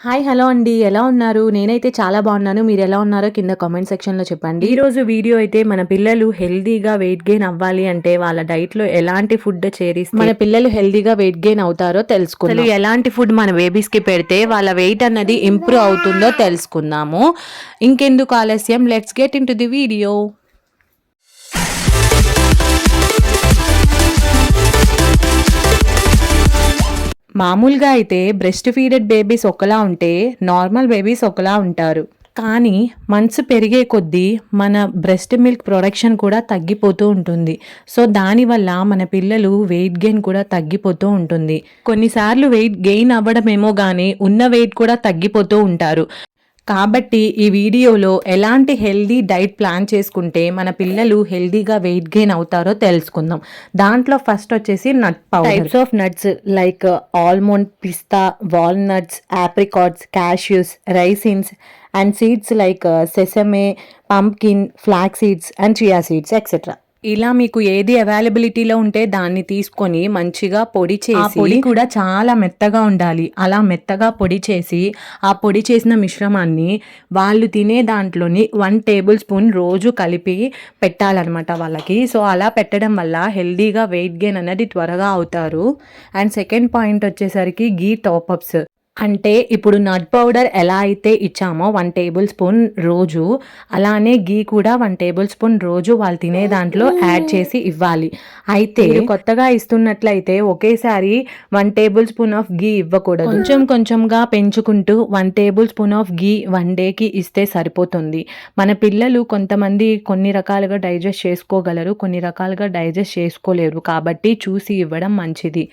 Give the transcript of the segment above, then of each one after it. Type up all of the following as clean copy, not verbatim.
Hi hello అండి, ఎలా ఉన్నారు? నేనైతే చాలా బాగున్నాను. మీరు ఎలా ఉన్నారో కింద కామెంట్ సెక్షన్లో చెప్పండి. ఈరోజు వీడియో అయితే మన పిల్లలు హెల్దీగా వెయిట్ గెయిన్ అవ్వాలి అంటే వాళ్ళ డైట్లో ఎలాంటి ఫుడ్ చేరిస్తే మన పిల్లలు హెల్దీగా వెయిట్ గెయిన్ అవుతారో తెలుసుకుందాం. ఎలాంటి ఫుడ్ మన బేబీస్కి పెడితే వాళ్ళ వెయిట్ అన్నది ఇంప్రూవ్ అవుతుందో తెలుసుకుందాము. ఇంకెందుకు ఆలస్యం, let's get in to the video. మామూలుగా అయితే బ్రెస్ట్ ఫీడెడ్ బేబీస్ ఒకలా ఉంటే నార్మల్ బేబీస్ ఒకలా ఉంటారు. కానీ మంత్స్ పెరిగే కొద్దీ మన బ్రెస్ట్ మిల్క్ ప్రొడక్షన్ కూడా తగ్గిపోతూ ఉంటుంది. సో దానివల్ల మన పిల్లలు వెయిట్ గెయిన్ కూడా తగ్గిపోతూ ఉంటుంది. కొన్నిసార్లు వెయిట్ గెయిన్ అవ్వడమేమో కానీ ఉన్న వెయిట్ కూడా తగ్గిపోతూ ఉంటారు. కాబట్టి ఈ వీడియోలో ఎలాంటి హెల్దీ డైట్ ప్లాన్ చేసుకుంటే మన పిల్లలు హెల్దీగా వెయిట్ గెయిన్ అవుతారో తెలుసుకుందాం. దాంట్లో ఫస్ట్ వచ్చేసి nut powder. Types of nuts like almond, pista, walnuts, apricots, cashews, raisins and seeds like sesame, pumpkin, flax seeds and chia seeds etcetera. ఇలా మీకు ఏది అవైలబిలిటీలో ఉంటే దాన్ని తీసుకొని మంచిగా పొడి చేసి, పొడి కూడా చాలా మెత్తగా ఉండాలి. అలా మెత్తగా పొడి చేసి ఆ పొడి చేసిన మిశ్రమాన్ని వాళ్ళు తినే దాంట్లోని 1 టేబుల్ స్పూన్ రోజు కలిపి పెట్టాలన్నమాట వాళ్ళకి. సో అలా పెట్టడం వల్ల హెల్దీగా వెయిట్ గెయిన్ అనేది త్వరగా అవుతారు. అండ్ సెకండ్ పాయింట్ వచ్చేసరికి గీ టాపప్స్. అంటే ఇప్పుడు నట్ పౌడర్ ఎలా అయితే ఇచ్చామో 1 టేబుల్ స్పూన్ రోజు, అలానే గీ కూడా 1 టేబుల్ స్పూన్ రోజు వాళ్ళు తినే దాంట్లో యాడ్ చేసి ఇవ్వాలి. అయితే కొత్తగా ఇస్తున్నట్లయితే ఒకేసారి 1 టేబుల్ స్పూన్ ఆఫ్ గీ ఇవ్వకూడదు. కొంచెం కొంచెంగా పెంచుకుంటూ 1 టేబుల్ స్పూన్ ఆఫ్ గీ 1 డేకి ఇస్తే సరిపోతుంది. మన పిల్లలు కొంతమంది కొన్ని రకాలుగా డైజెస్ట్ చేసుకోగలరు, కొన్ని రకాలుగా డైజెస్ట్ చేసుకోలేరు. కాబట్టి చూసి ఇవ్వడం మంచిది.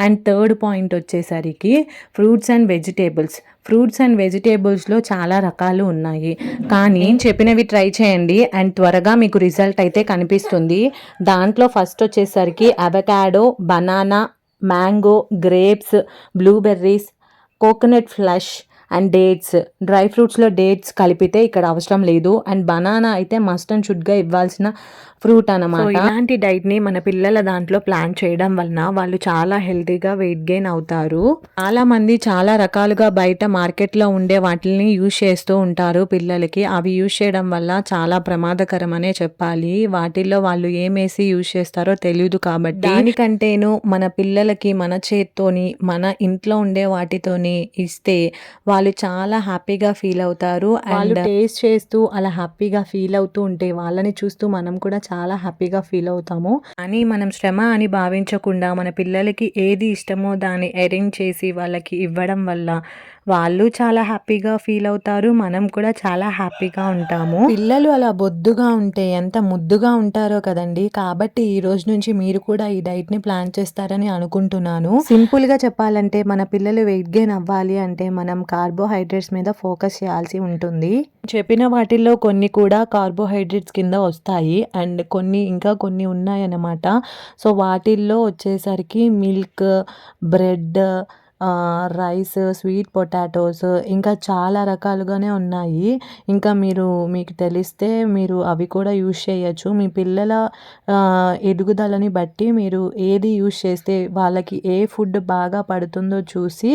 అండ్ థర్డ్ పాయింట్ వచ్చేసరికి fruits and vegetables. Fruits and వెజిటేబుల్స్లో చాలా రకాలు ఉన్నాయి, కానీ చెప్పినవి ట్రై చేయండి అండ్ త్వరగా మీకు రిజల్ట్ అయితే కనిపిస్తుంది. దాంట్లో ఫస్ట్ వచ్చేసరికి avocado, banana, mango, grapes, blueberries, coconut flush and dates. Dry ఫ్రూట్స్లో డేట్స్ కలిపితే ఇక్కడ అవసరం లేదు. అండ్ బనానా అయితే మస్ట్ అండ్ షుడ్గా ఇవ్వాల్సిన ఫ్రూట్ అన్నమాట. ఇలాంటి డైట్ని మన పిల్లల దాంట్లో ప్లాన్ చేయడం వలన వాళ్ళు చాలా హెల్తీగా వెయిట్ గెయిన్ అవుతారు. చాలా మంది చాలా రకాలుగా బయట మార్కెట్లో ఉండే వాటిని యూజ్ చేస్తూ ఉంటారు పిల్లలకి. అవి యూజ్ చేయడం వల్ల చాలా ప్రమాదకరం అనే చెప్పాలి. వాటిల్లో వాళ్ళు ఏమేసి యూజ్ చేస్తారో తెలియదు. కాబట్టి దానికంటేను మన పిల్లలకి మన చేత్తోని మన ఇంట్లో ఉండే వాటితోని ఇస్తే వాళ్ళు చాలా హ్యాపీగా ఫీల్ అవుతారు. వాళ్ళు టేస్ట్ చేస్తూ అలా హ్యాపీగా ఫీల్ అవుతూ ఉంటే వాళ్ళని చూస్తూ మనం కూడా చాలా హ్యాపీగా ఫీల్ అవుతాము. కానీ మనం శ్రమ అని భావించకుండా మన పిల్లలకి ఏది ఇష్టమో దాన్ని అరేంజ్ చేసి వాళ్ళకి ఇవ్వడం వల్ల వాళ్ళు చాలా హ్యాపీగా ఫీల్ అవుతారు, మనం కూడా చాలా హ్యాపీగా ఉంటాము. పిల్లలు అలా బొద్దుగా ఉంటే ఎంత ముద్దుగా ఉంటారో కదండి. కాబట్టి ఈ రోజు నుంచి మీరు కూడా ఈ డైట్ని ప్లాన్ చేస్తారని అనుకుంటున్నాను. సింపుల్గా చెప్పాలంటే మన పిల్లలు వెయిట్ గెయిన్ అవ్వాలి అంటే మనం కార్బోహైడ్రేట్స్ మీద ఫోకస్ చేయాల్సి ఉంటుంది. చెప్పిన వాటిల్లో కొన్ని కూడా కార్బోహైడ్రేట్స్ కింద వస్తాయి అండ్ కొన్ని ఉన్నాయన్నమాట. సో వాటిల్లో వచ్చేసరికి milk, bread, rice, sweet potatoes ఇంకా చాలా రకాలుగానే ఉన్నాయి. ఇంకా మీకు తెలిస్తే మీరు అవి కూడా యూజ్ చేయొచ్చు. మీ పిల్లల ఎదుగుదలని బట్టి మీరు ఏది యూజ్ చేస్తే వాళ్ళకి ఏ ఫుడ్ బాగా పడుతుందో చూసి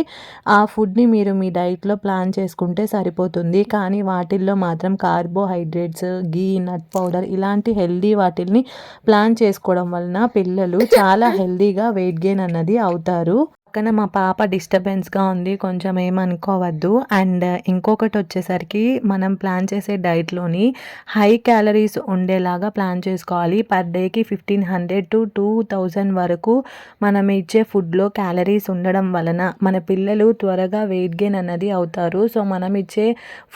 ఆ ఫుడ్ని మీరు మీ డైట్లో ప్లాన్ చేసుకుంటే సరిపోతుంది. కానీ వాటిల్లో మాత్రం కార్బోహైడ్రేట్స్, గీ, నట్ పౌడర్ ఇలాంటి హెల్దీ వాటిల్ని ప్లాన్ చేసుకోవడం వలన పిల్లలు చాలా హెల్దీగా వెయిట్ గెయిన్ అన్నది అవుతారు. పక్కన మా పాప డిస్టర్బెన్స్గా ఉంది, కొంచెం ఏమనుకోవద్దు. అండ్ ఇంకొకటి వచ్చేసరికి మనం ప్లాన్ చేసే డైట్లోని హై క్యాలరీస్ ఉండేలాగా ప్లాన్ చేసుకోవాలి. పర్ డేకి 1500 to 2000 వరకు మనం ఇచ్చే ఫుడ్లో క్యాలరీస్ ఉండడం వలన మన పిల్లలు త్వరగా వెయిట్ గెయిన్ అన్నది అవుతారు. సో మనం ఇచ్చే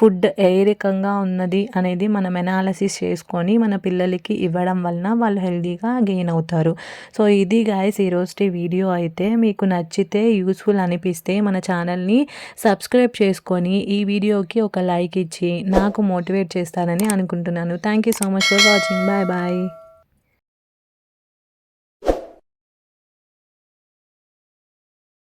ఫుడ్ ఏ రకంగా ఉన్నది అనేది మనం ఎనాలిసిస్ చేసుకొని మన పిల్లలకి ఇవ్వడం వలన వాళ్ళు హెల్తీగా గెయిన్ అవుతారు. సో ఇది గైస్ ఈరోజు వీడియో. అయితే మీకు నచ్చితే యూస్ఫుల్ అనిపిస్తే మన ఛానల్ని సబ్స్క్రైబ్ చేసుకొని ఈ వీడియోకి ఒక లైక్ ఇచ్చి నాకు మోటివేట్ చేస్తారని అనుకుంటున్నాను. Thank you so much for watching. Bye bye.